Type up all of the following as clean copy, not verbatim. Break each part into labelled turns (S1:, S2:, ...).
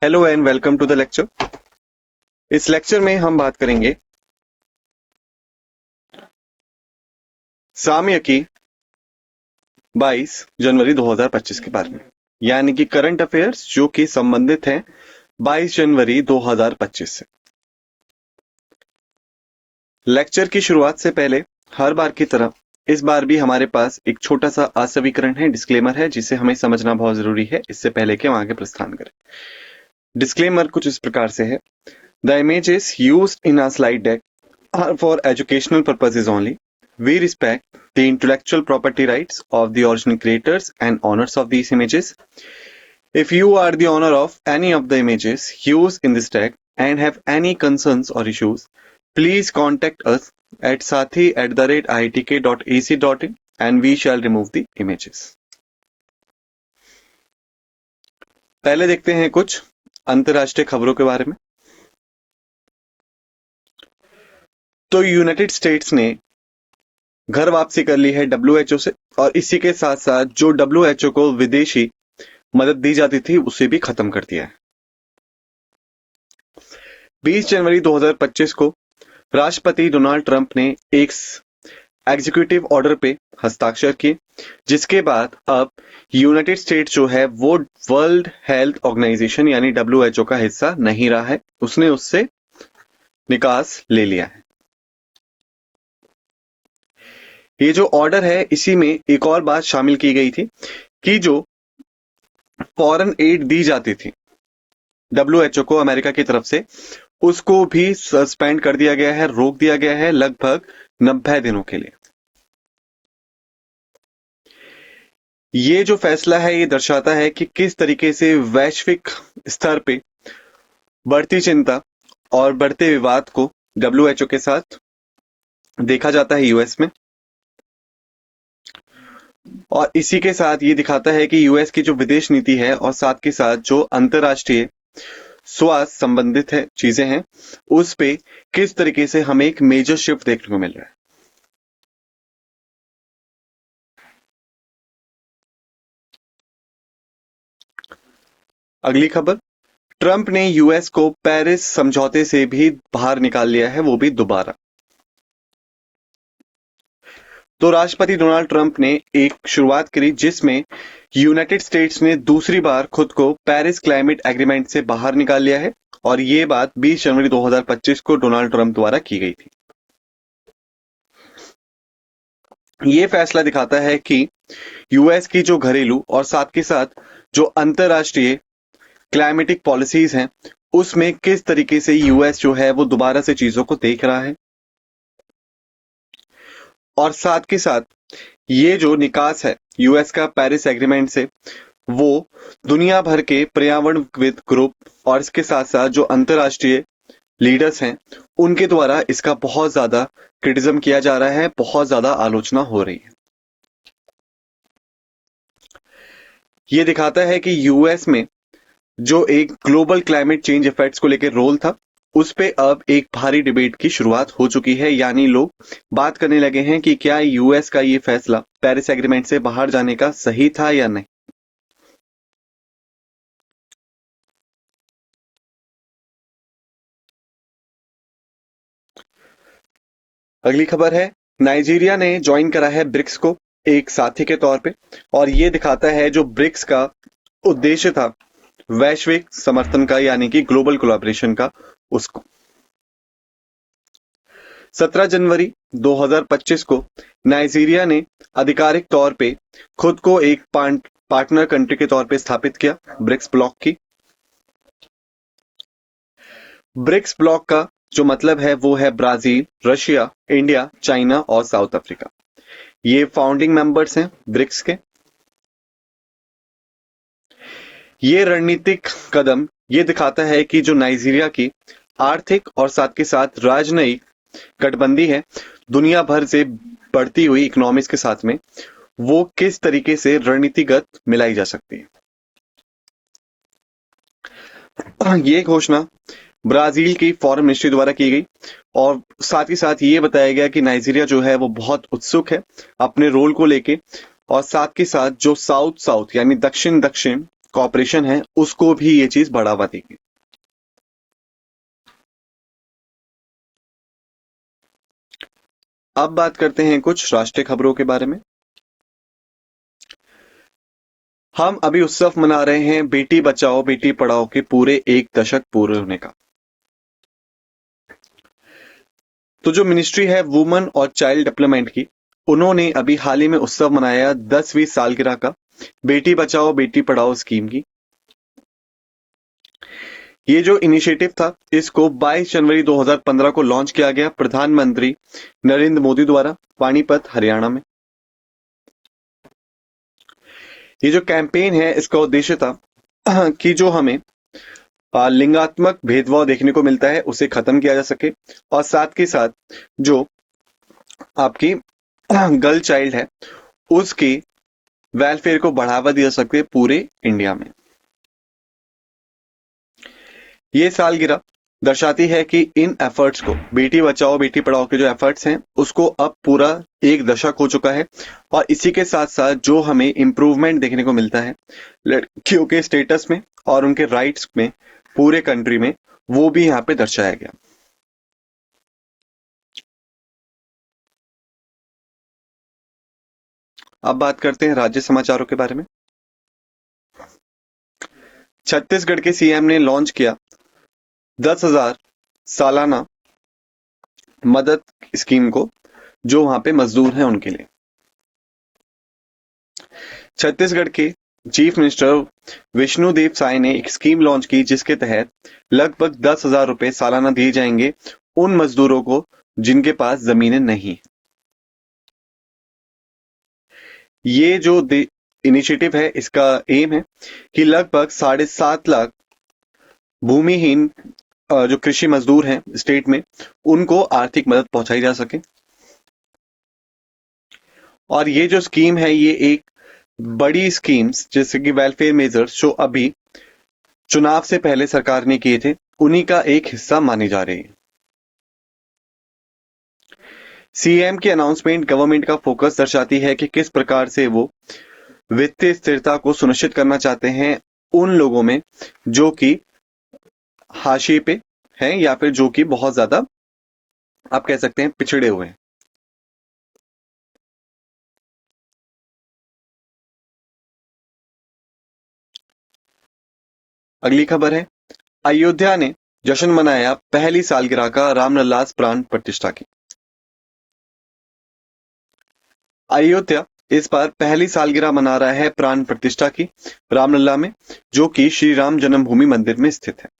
S1: Hello and welcome to the lecture. इस lecture में हम बात करेंगे सामयिकी 22 जनवरी 2025 के बारे में, यानी कि करंट अफेयर्स जो कि संबंधित हैं 22 जनवरी 2025 से। लेक्चर की शुरुआत से पहले हर बार की तरह इस बार भी हमारे पास एक छोटा सा असवीकरण है, डिस्क्लेमर है, जिसे हमें समझना बहुत जरूरी है इससे पहले कि हम आगे प्रस्थान करें। डिस्क्लेमर कुछ इस प्रकार से है: the images used in a slide deck are for educational purposes only. We respect the intellectual property rights of the original creators and owners of these images. If you are the owner of any of the images used in this tag and have any concerns or issues, please contact us at sathi@iitk.ac.in and we shall remove the images. पहले देखते हैं कुछ अंतरराष्ट्रीय खबरों के बारे में। तो यूनाइटेड स्टेट्स ने घर वापसी कर ली है WHO से, और इसी के साथ साथ जो WHO को विदेशी मदद दी जाती थी उसे भी खत्म कर दिया है। 20 जनवरी 2025 को राष्ट्रपति डोनाल्ड ट्रंप ने एक एग्जीक्यूटिव ऑर्डर पे हस्ताक्षर किए, जिसके बाद अब यूनाइटेड स्टेट्स जो है वो वर्ल्ड हेल्थ ऑर्गेनाइजेशन यानी WHO का हिस्सा नहीं रहा है, उसने उससे निकास ले लिया है। ये जो ऑर्डर है इसी में एक और बात शामिल की गई थी कि जो फॉरेन एड दी जाती थी WHO को अमेरिका की तरफ से, उसको भी सस्पेंड कर दिया गया है, रोक दिया गया है लगभग 90 दिनों के लिए। ये जो फैसला है ये दर्शाता है कि किस तरीके से वैश्विक स्तर पे बढ़ती चिंता और बढ़ते विवाद को WHO के साथ देखा जाता है यूएस में, और इसी के साथ ये दिखाता है कि यूएस की जो विदेश नीति है और साथ के साथ जो अंतरराष्ट्रीय स्वास्थ्य संबंधित है चीजें हैं उस पे किस तरीके से हमें एक मेजर शिफ्ट देखने को मिल रहा है। अगली खबर, ट्रंप ने यूएस को पेरिस समझौते से भी बाहर निकाल लिया है, वो भी दोबारा। तो राष्ट्रपति डोनाल्ड ट्रंप ने एक शुरुआत करी जिसमें यूनाइटेड स्टेट्स ने दूसरी बार खुद को पेरिस क्लाइमेट एग्रीमेंट से बाहर निकाल लिया है, और ये बात 20 जनवरी 2025 को डोनाल्ड ट्रंप द्वारा की गई थी। ये फैसला दिखाता है कि यूएस की जो घरेलू और साथ के साथ जो अंतरराष्ट्रीय क्लाइमेटिक पॉलिसीज हैं उसमें किस तरीके से यूएस जो है वो दोबारा से चीजों को देख रहा है, और साथ के साथ ये जो निकास है यूएस का पेरिस एग्रीमेंट से वो दुनिया भर के पर्यावरणविद ग्रुप और इसके साथ साथ जो अंतरराष्ट्रीय लीडर्स हैं उनके द्वारा इसका बहुत ज्यादा क्रिटिसिज्म किया जा रहा है, बहुत ज्यादा आलोचना हो रही है। ये दिखाता है कि यूएस में जो एक ग्लोबल क्लाइमेट चेंज इफेक्ट्स को लेकर रोल था उस पे अब एक भारी डिबेट की शुरुआत हो चुकी है, यानी लोग बात करने लगे हैं कि क्या यूएस का ये फैसला पेरिस एग्रीमेंट से बाहर जाने का सही था या नहीं। अगली खबर है, नाइजीरिया ने ज्वाइन करा है ब्रिक्स को एक साथी के तौर पे, और ये दिखाता है जो ब्रिक्स का उद्देश्य था वैश्विक समर्थन का यानी कि ग्लोबल कोलैबोरेशन का, उसको 17 जनवरी 2025 को नाइजीरिया ने आधिकारिक तौर पे खुद को एक पार्टनर कंट्री के तौर पे स्थापित किया ब्रिक्स ब्लॉक की। ब्रिक्स ब्लॉक का जो मतलब है वो है ब्राजील, रशिया, इंडिया, चाइना और साउथ अफ्रीका। ये फाउंडिंग मेंबर्स हैं ब्रिक्स के। ये रणनीतिक कदम ये दिखाता है कि जो नाइजीरिया की आर्थिक और साथ के साथ राजनयिक गठबंदी है दुनिया भर से बढ़ती हुई इकोनॉमीज के साथ में, वो किस तरीके से रणनीतिगत मिलाई जा सकती है। ये घोषणा ब्राजील की फॉरेन मिनिस्ट्री द्वारा की गई, और साथ ही साथ ये बताया गया कि नाइजीरिया जो है वो बहुत उत्सुक है अपने रोल को लेके, और साथ के साथ जो साउथ साउथ यानी दक्षिण दक्षिण कॉपरेशन है उसको भी ये चीज बढ़ावा देगी। अब बात करते हैं कुछ राष्ट्रीय खबरों के बारे में। हम अभी उत्सव मना रहे हैं बेटी बचाओ बेटी पढ़ाओ के पूरे 1 दशक पूरे होने का। तो जो मिनिस्ट्री है वुमेन और चाइल्ड डेवलपमेंट की, उन्होंने अभी हाल ही में उत्सव मनाया 10वीं सालगिरह का बेटी बचाओ बेटी पढ़ाओ स्कीम की। ये जो इनिशिएटिव था इसको 22 जनवरी 2015 को लॉन्च किया गया प्रधानमंत्री नरेंद्र मोदी द्वारा पानीपत हरियाणा में। ये जो कैंपेन है इसका उद्देश्य था कि जो हमें लिंगात्मक भेदभाव देखने को मिलता है उसे खत्म किया जा सके, और साथ के साथ जो आपकी गर्ल चाइल्ड है उसकी वेलफेयर को बढ़ावा दिया सके पूरे इंडिया में। ये सालगिरह दर्शाती है कि इन एफर्ट्स को, बेटी बचाओ बेटी पढ़ाओ के जो एफर्ट्स हैं उसको अब पूरा 1 दशक हो चुका है, और इसी के साथ साथ जो हमें इम्प्रूवमेंट देखने को मिलता है लड़कियों के स्टेटस में और उनके राइट्स में पूरे कंट्री में, वो भी यहाँ पे दर्शाया गया। अब बात करते हैं राज्य समाचारों के बारे में। छत्तीसगढ़ के सीएम ने लॉन्च किया 10,000 सालाना मदद स्कीम को, जो वहां पे मजदूर हैं उनके लिए। छत्तीसगढ़ के चीफ मिनिस्टर विष्णुदेव साय ने एक स्कीम लॉन्च की जिसके तहत लगभग 10,000 रुपए सालाना दिए जाएंगे उन मजदूरों को जिनके पास जमीनें नहीं। ये जो इनिशिएटिव है इसका एम है कि लगभग 7.5 लाख भूमिहीन जो कृषि मजदूर हैं स्टेट में उनको आर्थिक मदद पहुंचाई जा सके। और ये जो स्कीम है ये एक बड़ी स्कीम्स जैसे कि वेलफेयर मेजर्स जो अभी चुनाव से पहले सरकार ने किए थे उन्हीं का एक हिस्सा मानी जा रही है। सीएम की अनाउंसमेंट गवर्नमेंट का फोकस दर्शाती है कि किस प्रकार से वो वित्तीय स्थिरता को सुनिश्चित करना चाहते हैं उन लोगों में जो कि हाशिए पे हैं या फिर जो कि बहुत ज्यादा आप कह सकते हैं पिछड़े हुए हैं। अगली खबर है, अयोध्या ने जश्न मनाया पहली सालगिरह का रामलला प्राण प्रतिष्ठा की। अयोध्या इस बार पहली सालगिरह मना रहा है प्राण प्रतिष्ठा की रामलला में, जो कि श्री राम जन्मभूमि मंदिर में स्थित है।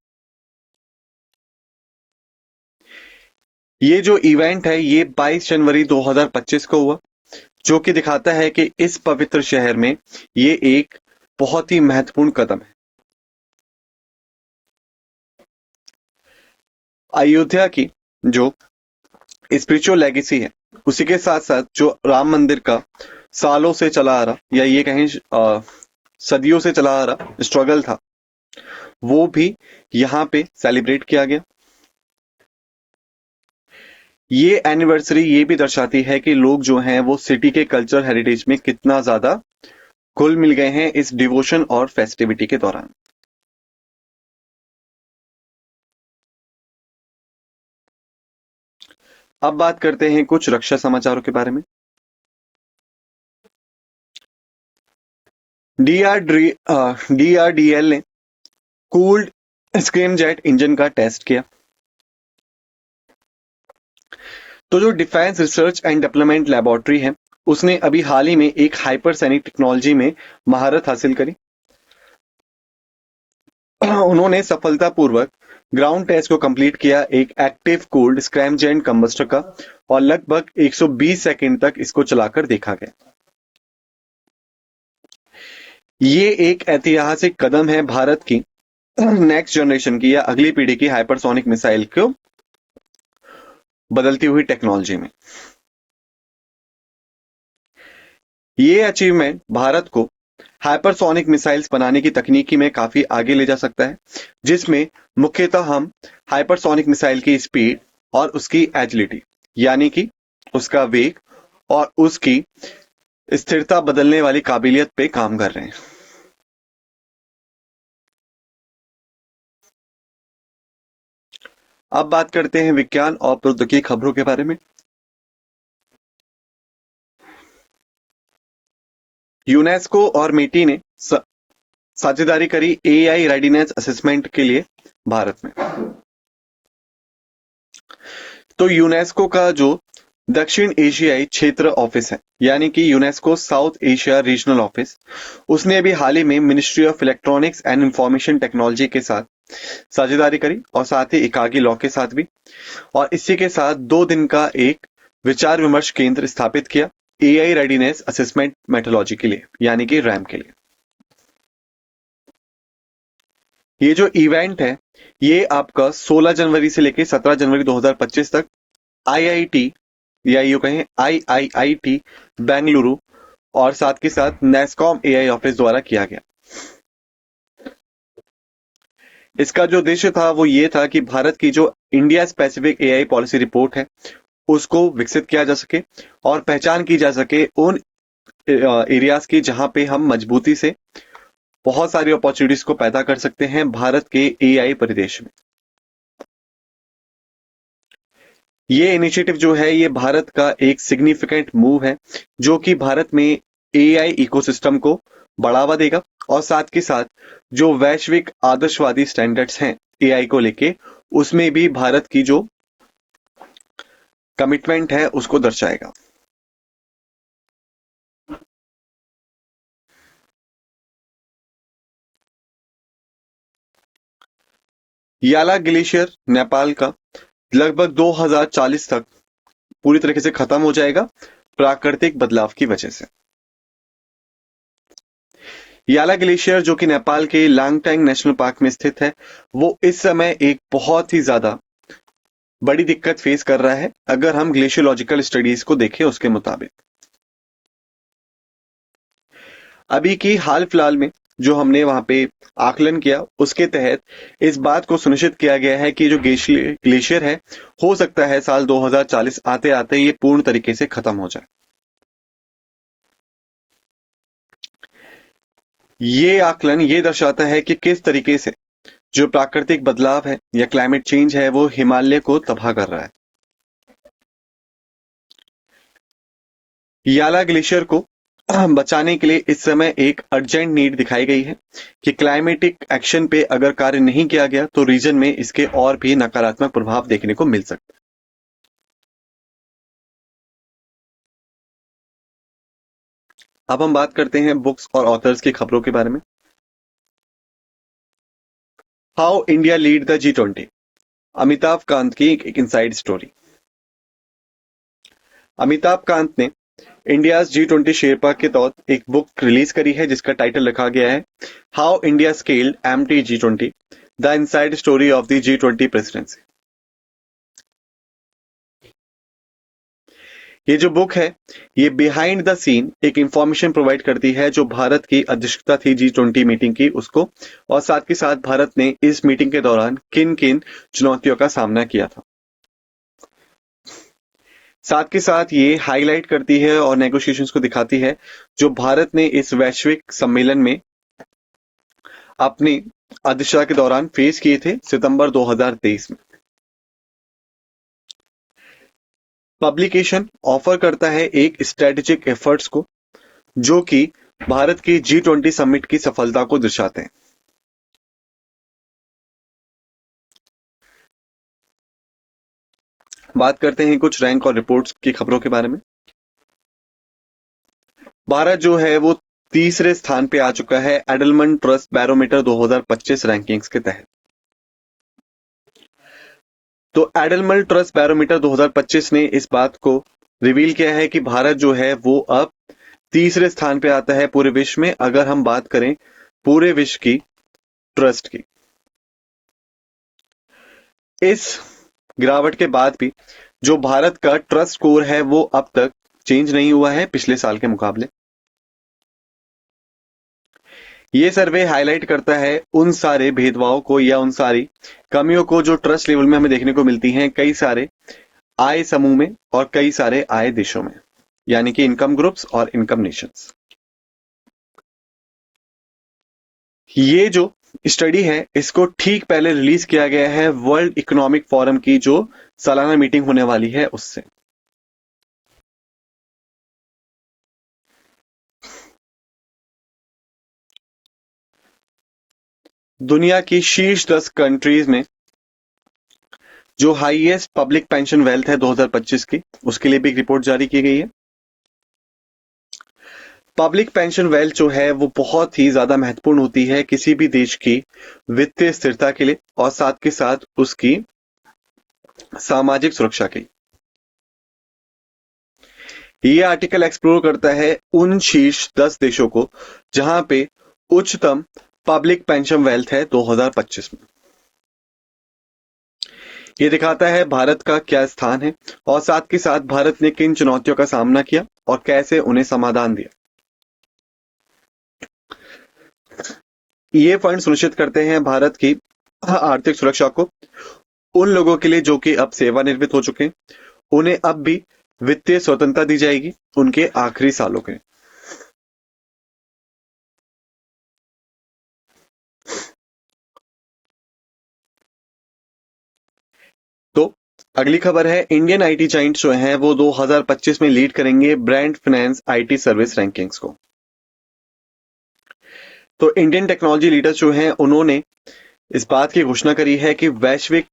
S1: ये जो इवेंट है ये 22 जनवरी 2025 को हुआ, जो कि दिखाता है कि इस पवित्र शहर में ये एक बहुत ही महत्वपूर्ण कदम है। अयोध्या की जो स्पिरिचुअल लेगेसी है उसी के साथ साथ जो राम मंदिर का सालों से चला आ रहा या ये कहें सदियों से चला आ रहा स्ट्रगल था, वो भी यहाँ पे सेलिब्रेट किया गया। ये एनिवर्सरी ये भी दर्शाती है कि लोग जो हैं वो सिटी के कल्चर हेरिटेज में कितना ज्यादा घुल मिल गए हैं इस डिवोशन और फेस्टिविटी के दौरान। अब बात करते हैं कुछ रक्षा समाचारों के बारे में। डीआरडीएल ने कूल्ड स्क्रीमजेट इंजन का टेस्ट किया। तो जो defence research and development laboratory है उसने अभी हाल ही में एक हाइपरसोनिक टेक्नोलॉजी में महारत हासिल करी। उन्होंने सफलतापूर्वक ग्राउंड टेस्ट को कंप्लीट किया एक एक्टिव कूल्ड स्क्रैमजेट कंबस्टर का, और लगभग 120 सेकंड तक इसको चलाकर देखा गया। ये एक ऐतिहासिक कदम है भारत की नेक्स्ट जनरेशन की या अगली पीढ़ी की हाइपरसोनिक मिसाइल को बदलती हुई टेक्नोलॉजी में। ये अचीवमेंट भारत को हाइपरसोनिक मिसाइल्स बनाने की तकनीकी में काफी आगे ले जा सकता है, जिसमें मुख्यतः हम हाइपरसोनिक मिसाइल की स्पीड और उसकी एजिलिटी यानी कि उसका वेग और उसकी स्थिरता बदलने वाली काबिलियत पे काम कर रहे हैं। अब बात करते हैं विज्ञान और प्रौद्योगिकी खबरों के बारे में। यूनेस्को और मेटी ने साझेदारी करी एआई रेडीनेस असेसमेंट के लिए भारत में। तो यूनेस्को का जो दक्षिण एशियाई क्षेत्र ऑफिस है, यानी कि UNESCO south Asia regional office, उसने अभी हाल ही में ministry of electronics and information technology के साथ साझेदारी करी और साथ ही इकागी लॉ के साथ भी, और इसी के साथ 2 दिन का एक विचार विमर्श केंद्र स्थापित किया एआई रेडीनेस असेसमेंट मेथोडोलॉजी के लिए, यानी कि रैम के लिए। ये जो इवेंट है ये आपका 16 जनवरी से लेकर 17 जनवरी 2025 तक आईआईटी या यूं कहें आईआईआईटी बेंगलुरु और साथ के साथ नेस्कॉम एआई ऑफिस द्वारा किया गया। इसका जो उद्देश्य था वो ये था कि भारत की जो India specific AI policy report है उसको विकसित किया जा सके और पहचान की जा सके उन एरियाज की जहां पे हम मजबूती से बहुत सारी अपॉर्चुनिटीज को पैदा कर सकते हैं भारत के एआई परिदृश्य में। ये इनिशिएटिव जो है ये भारत का एक सिग्निफिकेंट मूव है जो कि भारत में एआई इकोसिस्टम को बढ़ावा देगा और साथ के साथ जो वैश्विक आदर्शवादी स्टैंडर्ड्स हैं एआई को लेके उसमें भी भारत की जो कमिटमेंट है उसको दर्शाएगा। याला ग्लेशियर नेपाल का लगभग 2040 तक पूरी तरीके से खत्म हो जाएगा प्राकृतिक बदलाव की वजह से। याला ग्लेशियर जो कि नेपाल के लांगटैंग नेशनल पार्क में स्थित है वो इस समय एक बहुत ही ज्यादा बड़ी दिक्कत फेस कर रहा है अगर हम ग्लेशियोलॉजिकल स्टडीज को देखें उसके मुताबिक। अभी की हाल फिलहाल में जो हमने वहां पे आकलन किया उसके तहत इस बात को सुनिश्चित किया गया है कि जो ग्लेशियर है हो सकता है साल 2040 आते आते ये पूर्ण तरीके से खत्म हो जाए। ये आकलन ये दर्शाता है कि किस तरीके से जो प्राकृतिक बदलाव है या क्लाइमेट चेंज है वो हिमालय को तबाह कर रहा है। याला ग्लेशियर को बचाने के लिए इस समय एक अर्जेंट नीड दिखाई गई है कि क्लाइमेटिक एक्शन पे अगर कार्य नहीं किया गया तो रीजन में इसके और भी नकारात्मक प्रभाव देखने को मिल सकता है। अब हम बात करते हैं बुक्स और ऑथर्स की खबरों के बारे में। How India lead the G20, Amitabh Kant की एक इनसाइड स्टोरी। अमिताभ कांत ने इंडिया G20 शेरपा के तहत एक बुक रिलीज करी है जिसका टाइटल रखा गया है how India scaled empty G20, the inside story of the G20 presidency. ये जो बुक है ये बिहाइंड द सीन एक इंफॉर्मेशन प्रोवाइड करती है जो भारत की अध्यक्षता थी G20 मीटिंग की उसको, और साथ के साथ भारत ने इस मीटिंग के दौरान किन किन चुनौतियों का सामना किया था। साथ के साथ ये हाईलाइट करती है और नेगोशिएशंस को दिखाती है जो भारत ने इस वैश्विक सम्मेलन में अपनी अध्यक्षता के दौरान फेस किए थे सितंबर 2023 में। पब्लिकेशन ऑफर करता है एक स्ट्रेटेजिक एफर्ट्स को जो कि भारत की G20 समिट की सफलता को दर्शाते हैं। बात करते हैं कुछ रैंक और रिपोर्ट्स की खबरों के बारे में। भारत जो है वो तीसरे स्थान पे आ चुका है एडलमन ट्रस्ट बैरोमीटर 2025 रैंकिंग्स के तहत। तो एडलमन ट्रस्ट बैरोमीटर 2025 ने इस बात को रिवील किया है कि भारत जो है वो अब तीसरे स्थान पे आता है पूरे विश्व में अगर हम बात करें पूरे विश्व की ट्रस्ट की। इस गिरावट के बाद भी जो भारत का ट्रस्ट स्कोर है वो अब तक चेंज नहीं हुआ है पिछले साल के मुकाबले। ये सर्वे हाईलाइट करता है उन सारे भेदभाव को या उन सारी कमियों को जो ट्रस्ट लेवल में हमें देखने को मिलती हैं कई सारे आय समूह में और कई सारे आय देशों में, यानी कि इनकम ग्रुप्स और इनकम नेशंस। ये जो स्टडी है इसको ठीक पहले रिलीज किया गया है वर्ल्ड इकोनॉमिक फोरम की जो सालाना मीटिंग होने वाली है उससे। दुनिया की शीर्ष 10 कंट्रीज में जो हाईएस्ट पब्लिक पेंशन वेल्थ है 2025 की, उसके लिए भी एक रिपोर्ट जारी की गई है। पब्लिक पेंशन वेल्थ जो है वो बहुत ही ज्यादा महत्वपूर्ण होती है किसी भी देश की वित्तीय स्थिरता के लिए और साथ के साथ उसकी सामाजिक सुरक्षा के लिए। ये आर्टिकल एक्सप्लोर करता है उन शीर्ष 10 देशों को जहां पे उच्चतम पब्लिक पेंशन वेल्थ है 2025 में। ये दिखाता है भारत का क्या स्थान है और साथ के साथ भारत ने किन चुनौतियों का सामना किया और कैसे उन्हें समाधान दिया। ये फंड सुनिश्चित करते हैं भारत की आर्थिक सुरक्षा को उन लोगों के लिए जो कि अब सेवानिवृत्त हो चुके हैं, उन्हें अब भी वित्तीय स्वतंत्रता दी जाएगी उनके आखिरी सालों के। तो अगली खबर है इंडियन आईटी जाइंट्स जो हैं वो 2025 में लीड करेंगे brand finance IT service rankings को। तो इंडियन टेक्नोलॉजी लीडर्स जो हैं उन्होंने इस बात की घोषणा करी है कि वैश्विक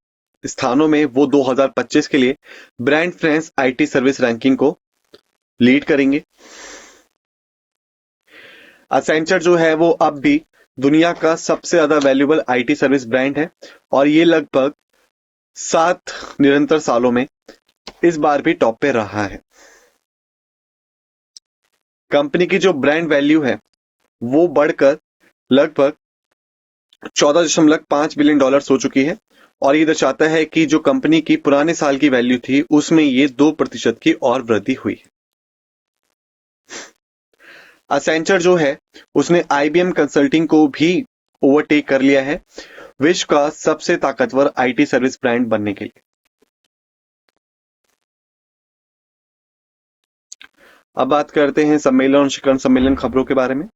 S1: स्थानों में वो 2025 के लिए brand finance IT service ranking को लीड करेंगे। असेंचर जो है वो अब भी दुनिया का सबसे ज्यादा वैल्यूएबल आईटी सर्विस ब्रांड है और ये लगभग 7 निरंतर सालों में इस बार भी टॉप पे रहा है। कंपनी की जो ब्रांड वैल्यू है वो बढ़कर लगभग 14.5 बिलियन डॉलर हो चुकी है और ये दर्शाता है कि जो कंपनी की पुराने साल की वैल्यू थी उसमें ये 2% की और वृद्धि हुई है। असेंचर जो है उसने आईबीएम कंसल्टिंग को भी ओवरटेक कर लिया है विश्व का सबसे ताकतवर आईटी सर्विस ब्रांड बनने के लिए। अब बात करते हैं सम्मेलन और शिखर सम्मेलन खबरों के बारे में।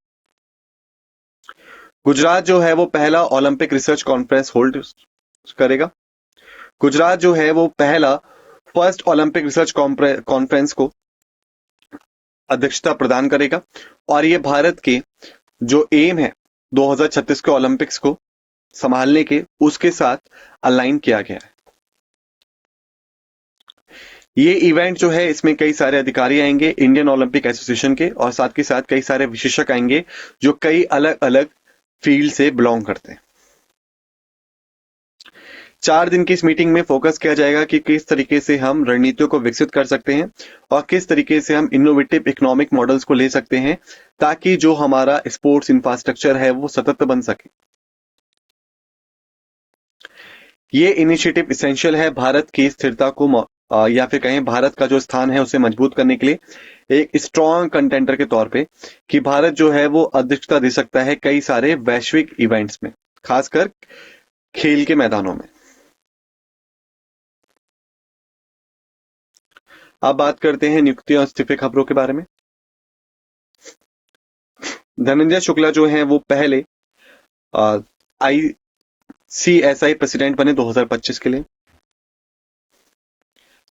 S1: गुजरात जो है वो पहला ओलंपिक रिसर्च कॉन्फ्रेंस होल्ड करेगा। गुजरात जो है वो पहला फर्स्ट ओलंपिक रिसर्च कॉन्फ्रेंस को अध्यक्षता प्रदान करेगा और ये भारत के जो एम है 2036 के ओलंपिक्स को संभालने के उसके साथ अलाइन किया गया है। ये इवेंट जो है इसमें कई सारे अधिकारी आएंगे इंडियन ओलंपिक एसोसिएशन के और साथ के साथ कई सारे विशेषज्ञ आएंगे जो कई अलग अलग फील्ड से बिलोंग करते हैं। 4 दिन की इस मीटिंग में फोकस किया जाएगा कि किस तरीके से हम रणनीतियों को विकसित कर सकते हैं और किस तरीके से हम इनोवेटिव इकोनॉमिक मॉडल्स को ले सकते हैं ताकि जो हमारा स्पोर्ट्स इंफ्रास्ट्रक्चर है वो सतत बन सके। ये इनिशिएटिव इसेंशियल है भारत की स्थिरता को या फिर कहें भारत का जो स्थान है उसे मजबूत करने के लिए एक स्ट्रॉन्ग कंटेंटर के तौर पे कि भारत जो है वो अध्यक्षता दे सकता है कई सारे वैश्विक इवेंट्स में, खासकर खेल के मैदानों में। अब बात करते हैं नियुक्ति और इस्तीफे खबरों के बारे में। धनंजय शुक्ला जो हैं वो पहले आईसीएसआई प्रेसिडेंट बने 2025 के लिए।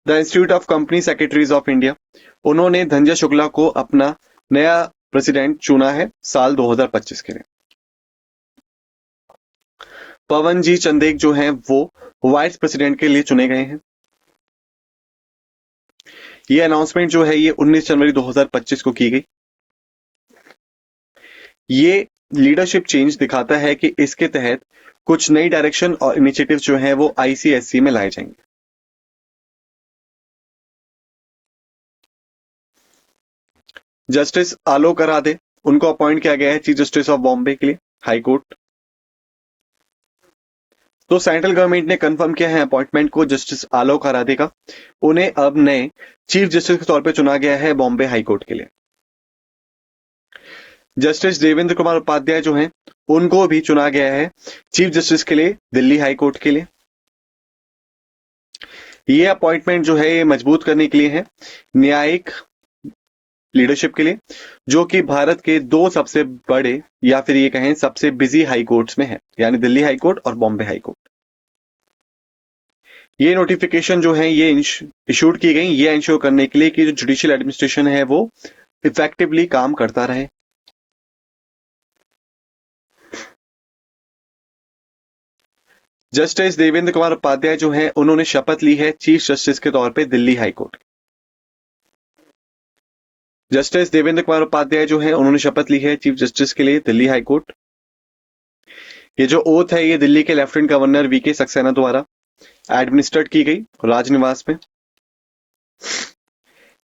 S1: The institute of company secretaries of India उन्होंने धनंजय शुक्ला को अपना नया प्रेसिडेंट चुना है साल 2025 के लिए। पवन जी चंदेक जो हैं वो वाइस प्रेसिडेंट के लिए चुने गए हैं। ये अनाउंसमेंट जो है ये 19 जनवरी 2025 को की गई। ये लीडरशिप चेंज दिखाता है कि इसके तहत कुछ नई डायरेक्शन और इनिशिएटिव जो है वो आईसीएससी में लाए जाएंगे। जस्टिस आलोक आराधे उनको अपॉइंट किया गया है चीफ जस्टिस ऑफ बॉम्बे के लिए हाई कोर्ट। तो सेंट्रल गवर्नमेंट ने कंफर्म किया है अपॉइंटमेंट को जस्टिस आलोक आराधे का। उन्हें अब नए चीफ जस्टिस के तौर पे चुना गया है बॉम्बे हाई कोर्ट के लिए। जस्टिस देवेंद्र कुमार उपाध्याय जो हैं उनको भी चुना गया है चीफ जस्टिस के लिए दिल्ली हाई कोर्ट के लिए। ये अपॉइंटमेंट जो है ये मजबूत करने के लिए है न्यायिक लीडरशिप के लिए, जो कि भारत के दो सबसे बड़े या फिर ये कहें सबसे बिजी हाई कोर्ट्स में है, यानी दिल्ली हाई कोर्ट और बॉम्बे हाई कोर्ट। ये नोटिफिकेशन जो है ये इशूड की गई ये इंश्योर करने के लिए कि जो जुडिशियल एडमिनिस्ट्रेशन है वो इफेक्टिवली काम करता रहे। जस्टिस देवेंद्र कुमार उपाध्याय जो है उन्होंने शपथ ली है चीफ जस्टिस के तौर पे Delhi high court. Justice Devendra Kumar Upadhyay जो है उन्होंने शपथ ली है चीफ जस्टिस के लिए दिल्ली हाई कोर्ट। ये जो ओथ है ये दिल्ली के लेफ्टिनेंट गवर्नर वीके सक्सेना द्वारा एडमिनिस्ट्रेट की गई राजनिवास में।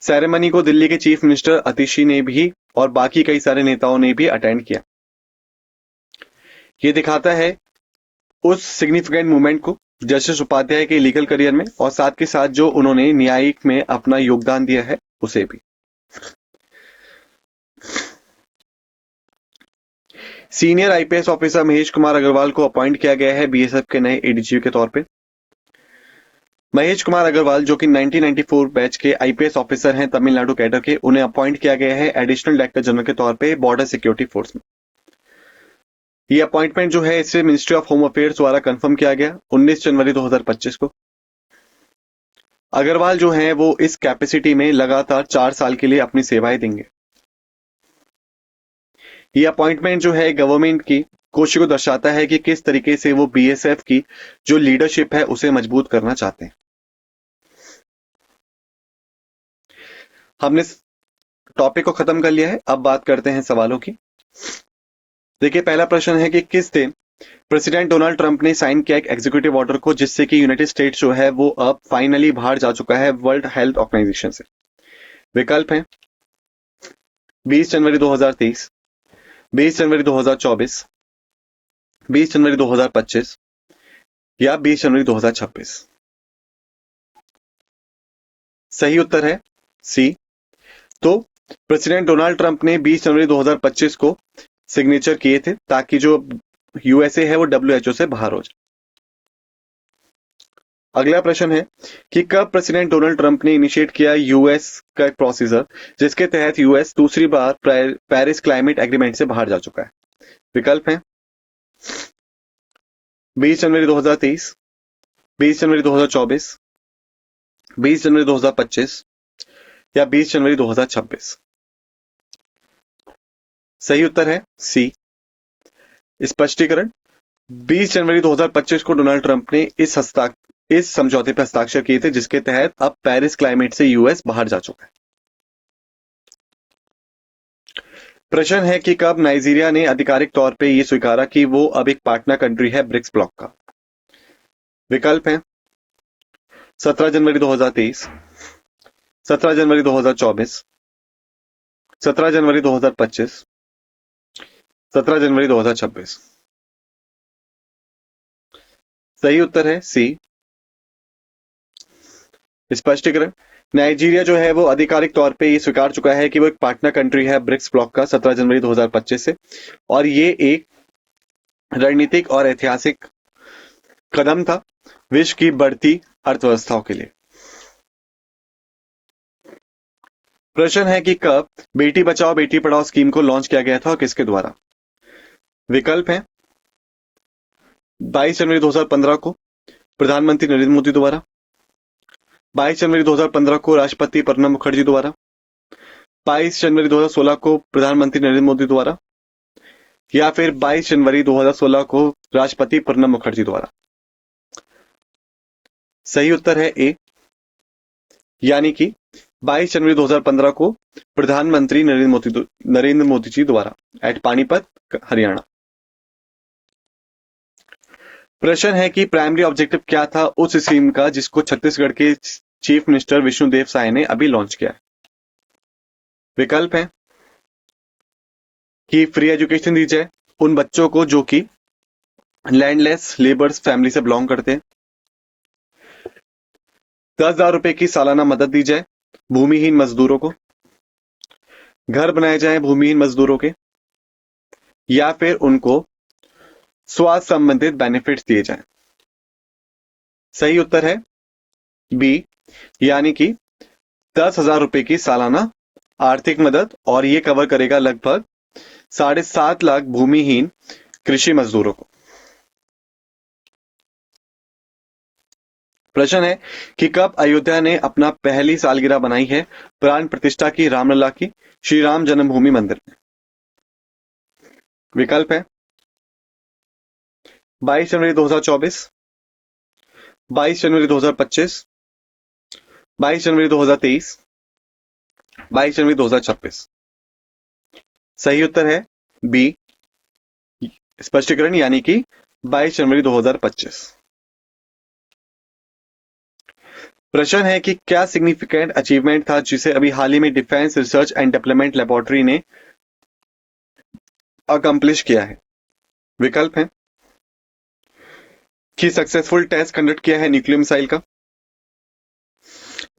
S1: सेरेमनी को दिल्ली के चीफ मिनिस्टर अतिशी ने भी और बाकी कई सारे नेताओं ने भी अटेंड किया। ये दिखाता है उस सिग्निफिकेंट मूवमेंट को जस्टिस उपाध्याय के लीगल करियर में और साथ के साथ जो उन्होंने न्यायिक में अपना योगदान दिया है उसे भी। Senior IPS officer Mahesh Kumar Agrawal को अपॉइंट किया गया है बीएसएफ के नए एडीजी के तौर पे। महेश कुमार अग्रवाल जो कि 1994 बैच के आईपीएस ऑफिसर हैं तमिलनाडु कैडर के, उन्हें अपॉइंट किया गया है एडिशनल डायरेक्टर जनरल के तौर पे बॉर्डर सिक्योरिटी फोर्स में। ये अपॉइंटमेंट जो है इसे मिनिस्ट्री ऑफ होम अफेयर्स द्वारा कंफर्म किया गया 19 जनवरी 2025 को। अग्रवाल जो है वो इस कैपेसिटी में लगातार 4 साल के लिए अपनी सेवाएं देंगे। ये अपॉइंटमेंट जो है गवर्नमेंट की कोशिश को दर्शाता है कि किस तरीके से वो बीएसएफ की जो लीडरशिप है उसे मजबूत करना चाहते हैं। हमने टॉपिक को खत्म कर लिया है, अब बात करते हैं सवालों की। देखिए पहला प्रश्न है कि किस दिन प्रेसिडेंट डोनाल्ड ट्रंप ने साइन किया एक एग्जीक्यूटिव ऑर्डर को जिससे कि यूनाइटेड स्टेट्स जो है वो अब फाइनली बाहर जा चुका है वर्ल्ड हेल्थ ऑर्गेनाइजेशन से। विकल्प है 20 जनवरी 2023, 20 जनवरी 2024, 20 जनवरी 2025 या 20 जनवरी 2026। सही उत्तर है सी। तो प्रेसिडेंट डोनाल्ड ट्रंप ने 20 जनवरी 2025 को सिग्नेचर किए थे ताकि जो यूएसए है वो डब्ल्यूएचओ से बाहर हो जाए। अगला प्रश्न है कि कब प्रेसिडेंट डोनाल्ड ट्रंप ने इनिशिएट किया यूएस का एक प्रोसीजर जिसके तहत यूएस दूसरी बार पेरिस क्लाइमेट एग्रीमेंट से बाहर जा चुका है। विकल्प है 20 जनवरी 2023, 20 जनवरी 2024, 20 जनवरी 2025 या 20 जनवरी 2026। सही उत्तर है सी। स्पष्टीकरण 20 जनवरी 2025 को डोनाल्ड ट्रंप ने इस समझौते पर हस्ताक्षर किए थे जिसके तहत अब पेरिस क्लाइमेट से यूएस बाहर जा चुका है। प्रश्न है कि कब नाइजीरिया ने आधिकारिक तौर पे ये स्वीकारा कि वो अब एक पार्टनर कंट्री है ब्रिक्स ब्लॉक का। विकल्प है 17 जनवरी 2023, 17 जनवरी 2024, 17 जनवरी 2025, 17 जनवरी 2026। सही उत्तर है सी। स्पष्टीकरण नाइजीरिया जो है वो आधिकारिक तौर पे ये स्वीकार चुका है कि वो एक पार्टनर कंट्री है ब्रिक्स ब्लॉक का 17 जनवरी 2025 से, और ये एक रणनीतिक और ऐतिहासिक कदम था विश्व की बढ़ती अर्थव्यवस्थाओं के लिए। प्रश्न है कि कब बेटी बचाओ बेटी पढ़ाओ स्कीम को लॉन्च किया गया था और किसके द्वारा। विकल्प है 22 जनवरी 2015 को प्रधानमंत्री नरेंद्र मोदी द्वारा, 22 जनवरी 2015 को राष्ट्रपति प्रणब मुखर्जी द्वारा, 22 जनवरी 2016 को प्रधानमंत्री नरेंद्र मोदी द्वारा या फिर 22 जनवरी 2016 को राष्ट्रपति प्रणब मुखर्जी द्वारा। सही उत्तर है ए, यानी कि 22 जनवरी 2015 को प्रधानमंत्री नरेंद्र मोदी जी द्वारा एट पानीपत हरियाणा। प्रश्न है कि प्राइमरी ऑब्जेक्टिव क्या था उस स्कीम का जिसको छत्तीसगढ़ के चीफ मिनिस्टर विष्णुदेव साय ने अभी लॉन्च किया है। विकल्प है कि फ्री एजुकेशन दी जाए उन बच्चों को जो कि लैंडलेस लेबर्स फैमिली से बिलोंग करते हैं, 10,000 रुपए की सालाना मदद दी जाए भूमिहीन मजदूरों को, घर बनाए जाए भूमिहीन मजदूरों के, या फिर उनको स्वास्थ्य संबंधित बेनिफिट्स दिए जाएं। सही उत्तर है बी, यानी कि 10,000 रुपए की सालाना आर्थिक मदद, और ये कवर करेगा लगभग 7.5 लाख भूमिहीन कृषि मजदूरों को। प्रश्न है कि कब अयोध्या ने अपना पहली सालगिरह बनाई है प्राण प्रतिष्ठा की रामलला की श्री राम जन्मभूमि मंदिर में। विकल्प है 22 जनवरी 2024, 22 जनवरी 2025, 22 जनवरी 2023, 22 जनवरी 2026। सही उत्तर है बी, स्पष्टीकरण, यानी कि 22 जनवरी 2025। प्रश्न है कि क्या सिग्निफिकेंट अचीवमेंट था जिसे अभी हाल ही में defence research and development laboratory ने अकम्प्लिश किया है। विकल्प है कि सक्सेसफुल टेस्ट कंडक्ट किया है न्यूक्लियर मिसाइल का,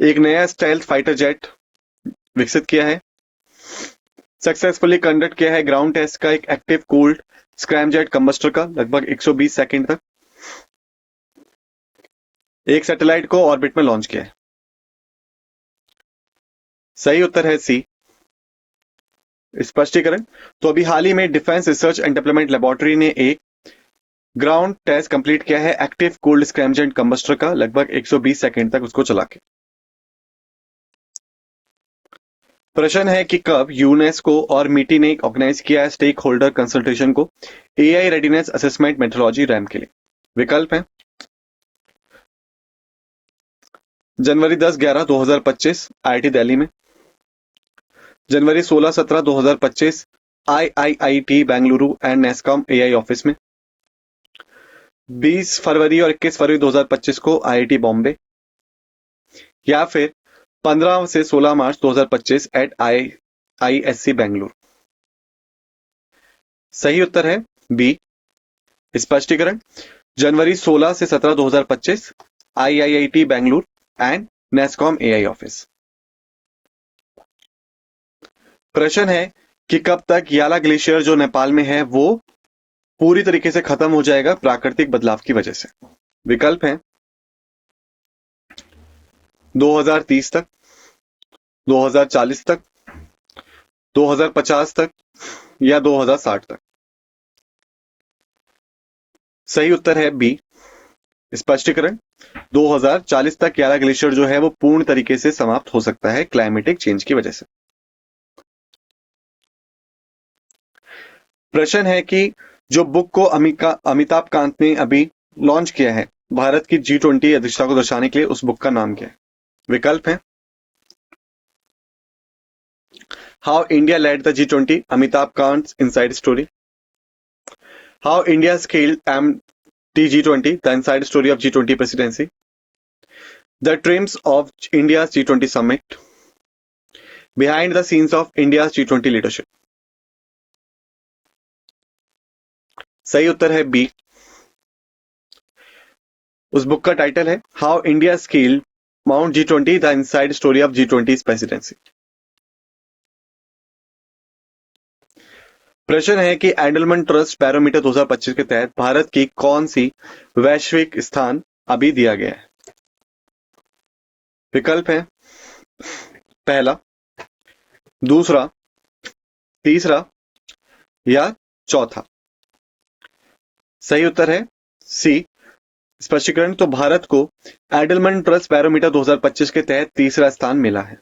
S1: एक नया स्टेल्थ फाइटर जेट विकसित किया है, सक्सेसफुली कंडक्ट किया है ग्राउंड टेस्ट का एक एक्टिव कूल्ड स्क्रैमजेट कंबस्टर का लगभग 120 सेकंड तक, एक सैटेलाइट को ऑर्बिट में लॉन्च किया है। सही उत्तर है सी, स्पष्टीकरण। तो अभी हाल ही में defence research and development laboratory ने एक ग्राउंड टेस्ट कंप्लीट किया है एक्टिव कूल्ड स्क्रैमजेट कंबस्टर का लगभग 120 सेकंड तक उसको चला के। प्रश्न है कि कब यूनेस्को और मीटी ने ऑर्गेनाइज किया है स्टेक होल्डर कंसल्टेशन को AI readiness assessment methodology RAM के लिए। विकल्प है जनवरी 10-11-2025 आईआईटी दिल्ली में, जनवरी 16-17-2025 IIIT Bengaluru and NASSCOM AI office में, 20 फरवरी और 21 फरवरी 2025 को आईआईटी बॉम्बे, या फिर 15 से 16 मार्च 2025 एट आईआईएससी बेंगलुरु। सही उत्तर है बी, स्पष्टीकरण। जनवरी 16 से 17 2025 IIIT Bengaluru and NASSCOM AI office. प्रश्न है कि कब तक याला ग्लेशियर जो नेपाल में है वो पूरी तरीके से खत्म हो जाएगा प्राकृतिक बदलाव की वजह से। विकल्प है 2030 तक, 2040 तक, 2050 तक, या 2060 तक। सही उत्तर है बी, स्पष्टीकरण। 2040 तक याला ग्लेशियर जो है वो पूर्ण तरीके से समाप्त हो सकता है क्लाइमेटिक चेंज की वजह से। प्रश्न है कि जो बुक को अमिताभ कांत ने अभी लॉन्च किया है भारत की G20 अध्यक्षता को दर्शाने के लिए, उस बुक का नाम क्या है। विकल्प है how India lead the G20 Amitabh Kant inside story, how India scaled G20 the inside story of G20 presidency, the TRIMS of India G20 summit, behind the scenes of India G20 leadership. सही उत्तर है B, उस book का title है how India scaled mount G20 the inside story of G20 presidency. प्रश्न है कि एंडलमन trust barometer 2025 के तहत भारत की कौन सी वैश्विक स्थान अभी दिया गया है। विकल्प है पहला, दूसरा, तीसरा, या चौथा। सही उत्तर है सी, स्पष्टीकरण। तो भारत को एडलमन ट्रस्ट बैरोमीटर 2025 के तहत तीसरा स्थान मिला है।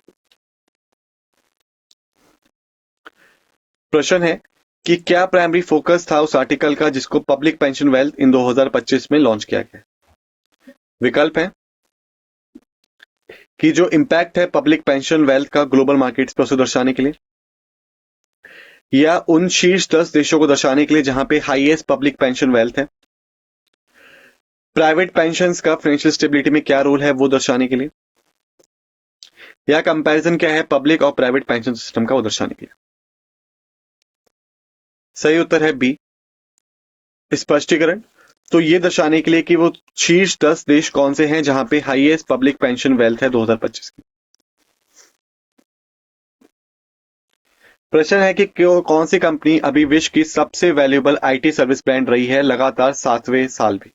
S1: प्रश्न है कि क्या प्राइमरी फोकस था उस आर्टिकल का जिसको पब्लिक पेंशन वेल्थ इन 2025 में लॉन्च किया गया। विकल्प है कि जो इंपैक्ट है पब्लिक पेंशन वेल्थ का ग्लोबल मार्केट्स पर उसे दर्शाने के लिए, या उन शीर्ष 10 देशों को दर्शाने के लिए जहां पे हाईएस्ट पब्लिक पेंशन वेल्थ है, प्राइवेट पेंशंस का फाइनेंशियल स्टेबिलिटी में क्या रोल है वो दर्शाने के लिए, या कंपैरिजन क्या है पब्लिक और प्राइवेट पेंशन सिस्टम का वो दर्शाने के लिए। सही उत्तर है बी, स्पष्टीकरण। तो ये दर्शाने के लिए कि वो शीर्ष 10 देश कौन से हैं जहां पे हाईएस्ट पब्लिक पेंशन वेल्थ है 2025 की। प्रश्न है कि कौन सी कंपनी अभी विश्व की सबसे वैल्यूएबल आईटी सर्विस ब्रांड रही है लगातार 7वें साल भी।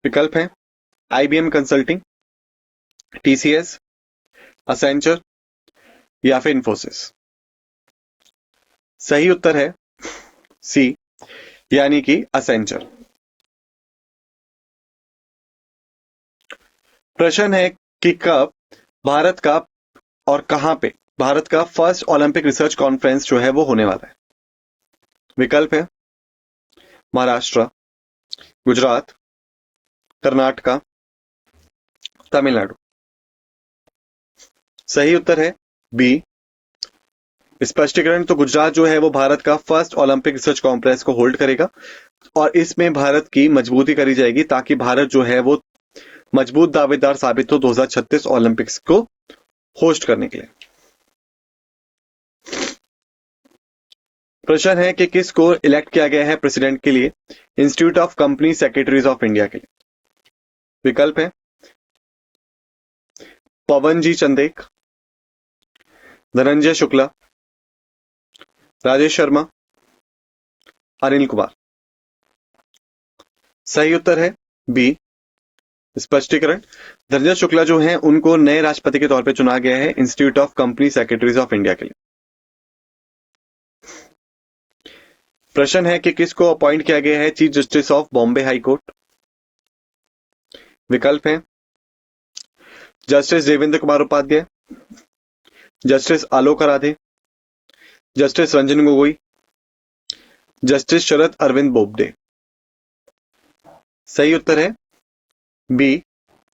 S1: विकल्प है आईबीएम कंसल्टिंग, टीसीएस, असेंचर या फिर इन्फोसिस? सही उत्तर है सी, यानी कि असेंचर। प्रश्न है कि कब भारत का और कहां पे भारत का फर्स्ट ओलंपिक रिसर्च कॉन्फ्रेंस जो है वो होने वाला है? विकल्प है महाराष्ट्र, गुजरात, कर्नाटका, तमिलनाडु। सही उत्तर है बी, स्पष्टीकरण। तो गुजरात जो है वो भारत का फर्स्ट ओलंपिक रिसर्च कॉन्फ्रेंस को होल्ड करेगा और इसमें भारत की मजबूती करी जाएगी ताकि भारत जो है वो मजबूत दावेदार साबित हो 2036 ओलंपिक्स को होस्ट करने के लिए। प्रश्न है कि किसको इलेक्ट किया गया है प्रेसिडेंट के लिए institute of company secretaries of India के लिए? विकल्प है पवन जी चंदेक, धनंजय शुक्ला, राजेश शर्मा, अनिल कुमार। सही उत्तर है बी, स्पष्टीकरण। धनंजय शुक्ला जो हैं उनको नए राष्ट्रपति के तौर पे चुना गया है institute of company secretaries of India के लिए। प्रश्न है कि किसको अपॉइंट किया गया है chief justice of Bombay high court? विकल्प है जस्टिस देवेंद्र कुमार उपाध्याय, जस्टिस आलोक राधे, जस्टिस रंजन गोगोई, जस्टिस शरद अरविंद बोबडे। सही उत्तर है बी,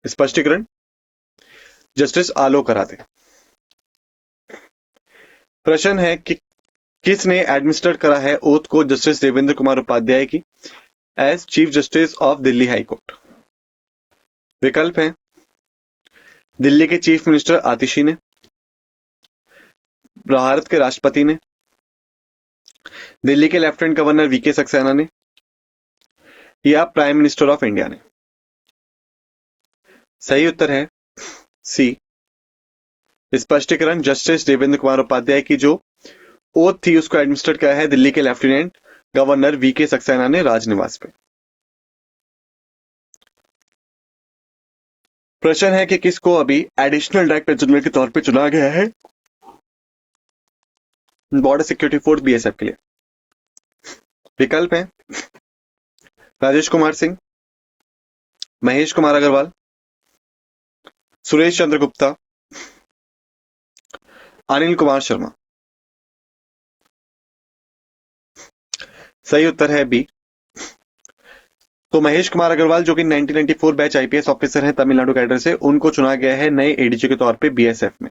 S1: स्पष्टीकरण, जस्टिस आलोक राधे। प्रश्न है कि किसने एडमिनिस्टर करा है ओथ को जस्टिस देवेंद्र कुमार उपाध्याय की as chief justice of Delhi high court? विकल्प है दिल्ली के चीफ मिनिस्टर आतिशी ने, भारत के राष्ट्रपति ने, दिल्ली के लेफ्टिनेंट गवर्नर वीके सक्सेना ने या प्राइम मिनिस्टर ऑफ इंडिया ने। सही उत्तर है सी, स्पष्टीकरण, जस्टिस देवेंद्र कुमार उपाध्याय की जो ओथ थी उसको एडमिनिस्टर किया है दिल्ली के लेफ्टिनेंट गवर्नर वीके सक्सेना ने राजनिवास पे। प्रश्न है कि किसको अभी एडिशनल डायरेक्टर जनरल के तौर पे चुना गया है बॉर्डर सिक्योरिटी फोर्स बीएसएफ के लिए? विकल्प है राजेश कुमार सिंह, महेश कुमार अग्रवाल, सुरेश चंद्र गुप्ता, अनिल कुमार शर्मा। सही उत्तर है बी। तो महेश कुमार अग्रवाल जो कि 1994 बैच आईपीएस ऑफिसर हैं तमिलनाडु कैडर से, उनको चुना गया है नए एडीजी के तौर पे बीएसएफ में।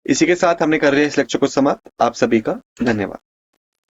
S1: इसी के साथ हमने कर लिया इस लेक्चर को समाप्त। आप सभी का धन्यवाद।